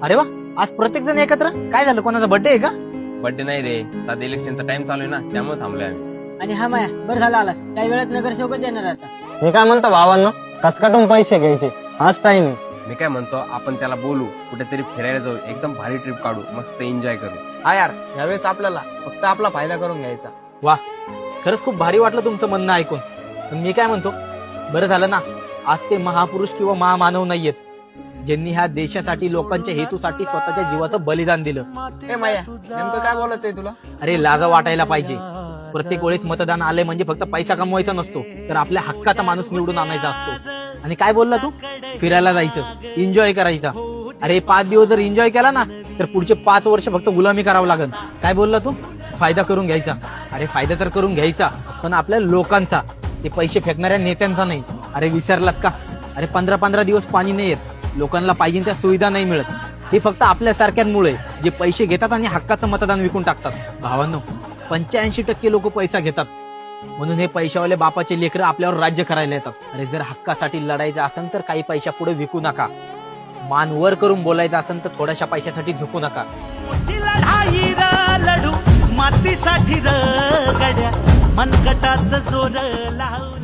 अरे वा, आज प्रत्येक जण एकत्र. काय झालं, कोणाचा बर्थडे आहे का? बर्थडे नाही रे, साधे इलेक्शनचा टाइम चालू आहे ना, त्यामुळे थांबलोय आम्ही. आणि हा माया बरं झालं आलास. काही वेळात नगरसेवकच येणार आता. मी काय म्हणतो भावांनो, कचकाटून पैसे घ्यायचे, आज टाइम आहे. मी काय म्हणतो, आपण त्याला बोलू, कुठेतरी फिरायला जाऊ, एकदम भारी ट्रिप काढू, मस्त एन्जॉय करू. हा यार, यावेळेस आपल्याला फक्त आपला फायदा करून घ्यायचा. वा, खरंच खूप भारी वाटलं तुमचं म्हणणं ऐकून. पण मी काय म्हणतो, बरं झालं ना आज ते महापुरुष किंवा महामानव नाहीयेत ज्यांनी ह्या देशासाठी, लोकांच्या हेतूसाठी स्वतःच्या जीवाचं बलिदान दिलं. ए माया, नेमकं काय बोलायचंय तुला? अरे लाजा वाटायला पाहिजे. प्रत्येक वेळेस मतदान आलंय म्हणजे फक्त पैसा कमवायचा नसतो, तर आपल्या हक्काचा माणूस निवडून आणायचा असतो. आणि काय बोलला तू, फिरायला जायचं, एन्जॉय करायचा. अरे 5 दिवस जर एन्जॉय केला ना, तर पुढचे 5 वर्ष फक्त गुलामी करावं लागेल. काय बोलला तू, फायदा करून घ्यायचा. अरे फायदा तर करून घ्यायचा, पण आपल्या लोकांचा, ते पैसे फेकणाऱ्या नेत्यांचा नाही. अरे विसरलात का? अरे 15-15 दिवस पाणी नाही येत, लोकांना पाहिजे त्या सुविधा नाही मिळत. हे फक्त आपल्या सारख्यांमुळे, जे पैसे घेतात आणि हक्काचं मतदान विकून टाकतात. भावांनो, 85% लोक पैसा घेतात, म्हणून हे पैशावाले बापाचे लेकरं आपल्यावर राज्य करायला येतात. अरे जर हक्कासाठी लढायचं असेल तर काही पैशा पुढे विकू नका. मान वर करून बोलायचं असेल तर थोड्याशा पैशासाठी झुकू नका. लढाई लढू मातीसाठी र गड्या, मनगटाचं जोर लावू.